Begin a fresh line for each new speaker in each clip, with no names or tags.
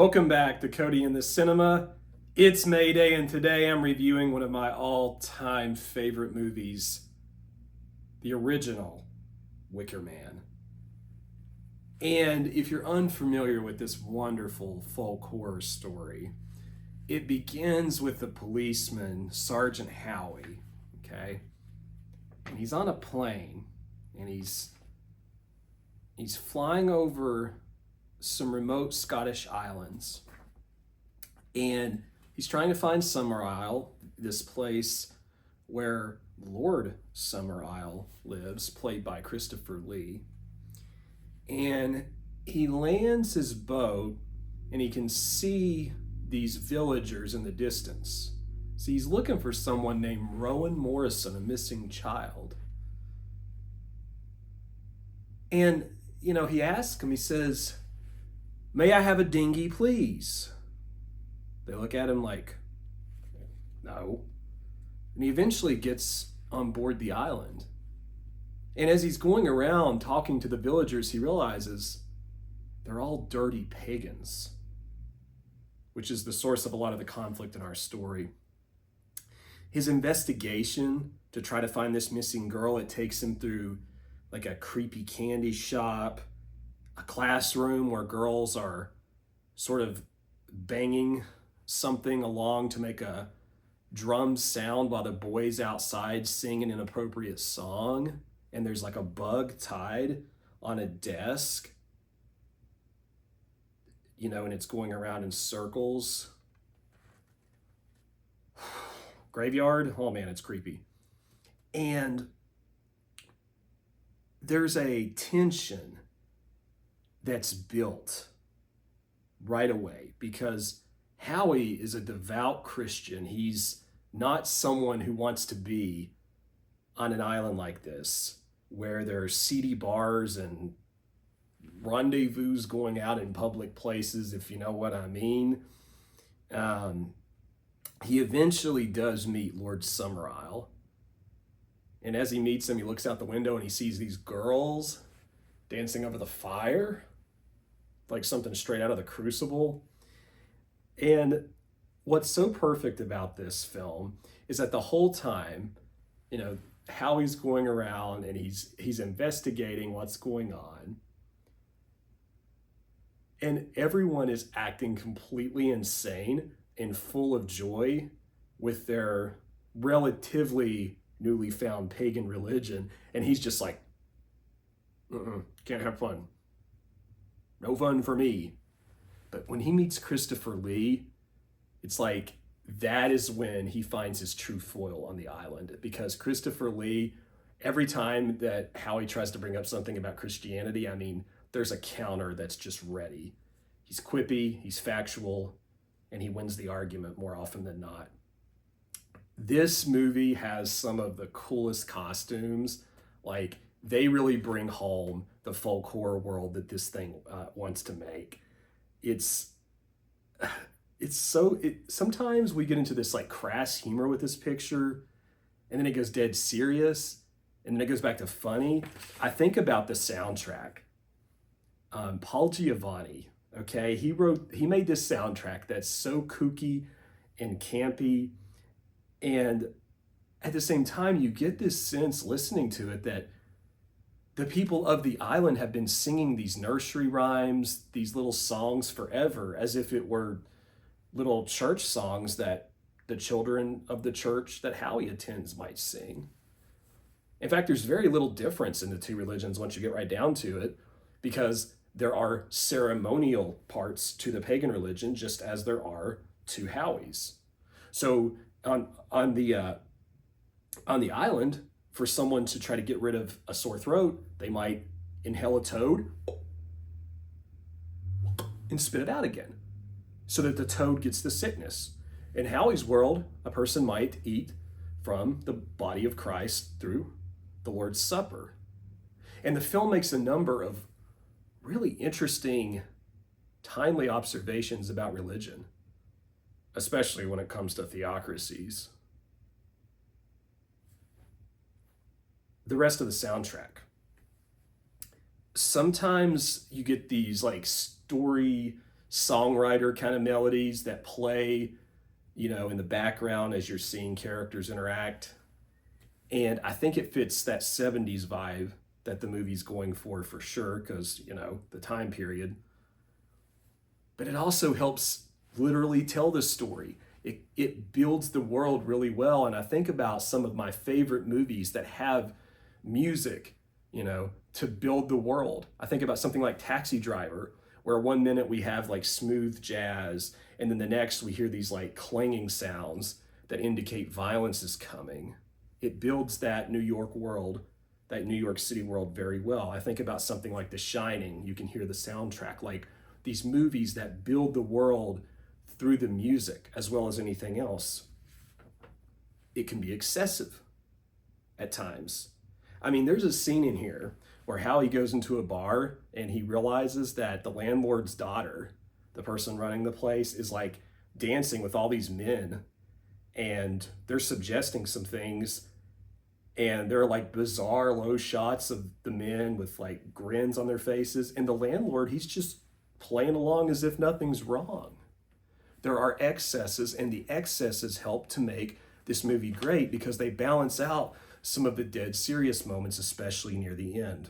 Welcome back to Cody in the Cinema. It's May Day, and today I'm reviewing one of my all-time favorite movies, the original Wicker Man. And if you're unfamiliar with this wonderful folk horror story, it begins with the policeman, Sergeant Howie, okay? And he's on a plane, and he's flying over some remote Scottish islands, and he's trying to find Summerisle, this place where Lord Summerisle lives, played by Christopher Lee. And he lands his boat, and he can see these villagers in the distance. So he's looking for someone named Rowan Morrison, a missing child. And he asks him, he says, "May I have a dinghy, please?" They look at him like, no. And he eventually gets on board the island. And as he's going around talking to the villagers, he realizes they're all dirty pagans, which is the source of a lot of the conflict in our story. His investigation to try to find this missing girl, it takes him through like a creepy candy shop, a classroom where girls are sort of banging something along to make a drum sound while the boys outside sing an inappropriate song, and there's like a bug tied on a desk, and it's going around in circles. Graveyard, oh man, it's creepy. And there's a tension that's built right away because Howie is a devout Christian. He's not someone who wants to be on an island like this where there are seedy bars and rendezvous going out in public places, if you know what I mean. He eventually does meet Lord Summerisle. And as he meets him, he looks out the window and he sees these girls dancing over the fire, like something straight out of the Crucible. And what's so perfect about this film is that the whole time, Howie's going around and he's investigating what's going on. And everyone is acting completely insane and full of joy with their relatively newly found pagan religion. And he's just like, can't have fun. No fun for me. But when he meets Christopher Lee, it's like that is when he finds his true foil on the island, because Christopher Lee, every time that Howie tries to bring up something about Christianity, there's a counter that's just ready. He's quippy, he's factual, and he wins the argument more often than not. This movie has some of the coolest costumes. Like, they really bring home the folk horror world that this thing wants to make. Sometimes we get into this like crass humor with this picture, and then it goes dead serious, and then it goes back to funny. I think about the soundtrack. Paul Giovanni, okay, he made this soundtrack that's so kooky and campy, and at the same time, you get this sense listening to it that the people of the island have been singing these nursery rhymes, these little songs forever, as if it were little church songs that the children of the church that Howie attends might sing. In fact, there's very little difference in the two religions once you get right down to it, because there are ceremonial parts to the pagan religion just as there are to Howie's. So on the island, for someone to try to get rid of a sore throat, they might inhale a toad and spit it out again so that the toad gets the sickness. In Howie's world, a person might eat from the body of Christ through the Lord's Supper. And the film makes a number of really interesting, timely observations about religion, especially when it comes to theocracies. The rest of the soundtrack. Sometimes you get these like story songwriter kind of melodies that play, in the background as you're seeing characters interact. And I think it fits that 70s vibe that the movie's going for sure, because, the time period. But it also helps literally tell the story. It builds the world really well. And I think about some of my favorite movies that have music, to build the world. I think about something like Taxi Driver, where 1 minute we have like smooth jazz, and then the next we hear these like clanging sounds that indicate violence is coming. It builds that New York world, that New York City world very well. I think about something like The Shining. You can hear the soundtrack, like these movies that build the world through the music as well as anything else. It can be excessive at times. I mean, there's a scene in here where Howie goes into a bar and he realizes that the landlord's daughter, the person running the place, is like dancing with all these men, and they're suggesting some things, and there are like bizarre low shots of the men with like grins on their faces, and the landlord, he's just playing along as if nothing's wrong. There are excesses, and the excesses help to make this movie great because they balance out some of the dead serious moments, especially near the end.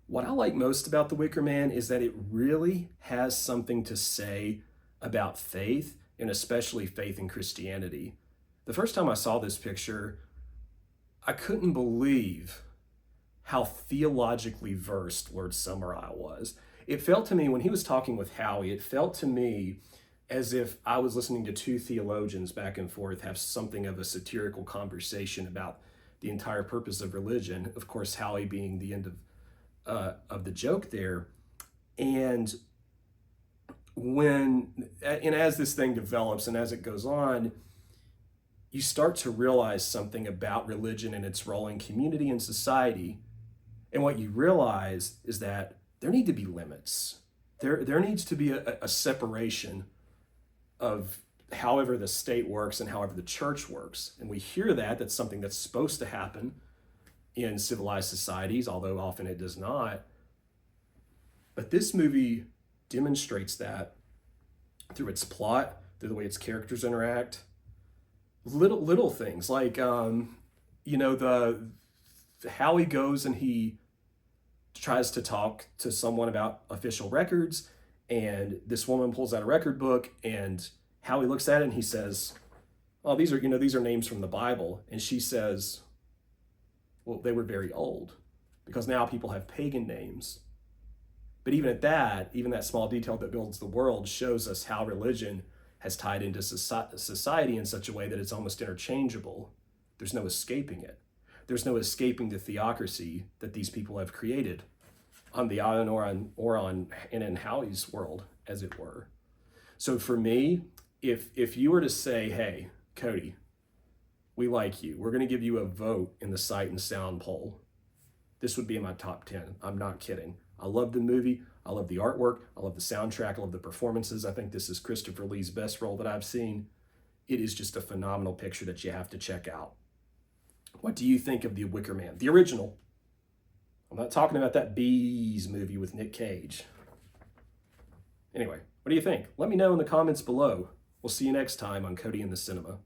What I like most about The Wicker Man is that it really has something to say about faith, and especially faith in Christianity. The first time I saw this picture, I couldn't believe how theologically versed Lord Summerisle was. It felt to me, when he was talking with Howie, it felt to me as if I was listening to two theologians back and forth have something of a satirical conversation about the entire purpose of religion. Of course, Howie being the end of the joke there. And as this thing develops and as it goes on, you start to realize something about religion and its role in community and society. And what you realize is that there need to be limits. There needs to be a separation of however the state works and however the church works. And we hear that that's something that's supposed to happen in civilized societies, although often it does not. But this movie demonstrates that through its plot, through the way its characters interact. Little things like, the Howie goes and he tries to talk to someone about official records, and this woman pulls out a record book, and Howie looks at it and he says, "Oh, these are names from the Bible." And she says, "Well, they were very old, because now people have pagan names." But even that small detail that builds the world shows us how religion has tied into society in such a way that it's almost interchangeable. There's no escaping it. There's no escaping the theocracy that these people have created on the island or in Howie's world, as it were. So for me, if you were to say, "Hey, Cody, we like you. We're going to give you a vote in the Sight and Sound poll," this would be in my top 10. I'm not kidding. I love the movie. I love the artwork. I love the soundtrack. I love the performances. I think this is Christopher Lee's best role that I've seen. It is just a phenomenal picture that you have to check out. What do you think of The Wicker Man? The original. I'm not talking about that Bees movie with Nick Cage. Anyway, what do you think? Let me know in the comments below. We'll see you next time on Cody in the Cinema.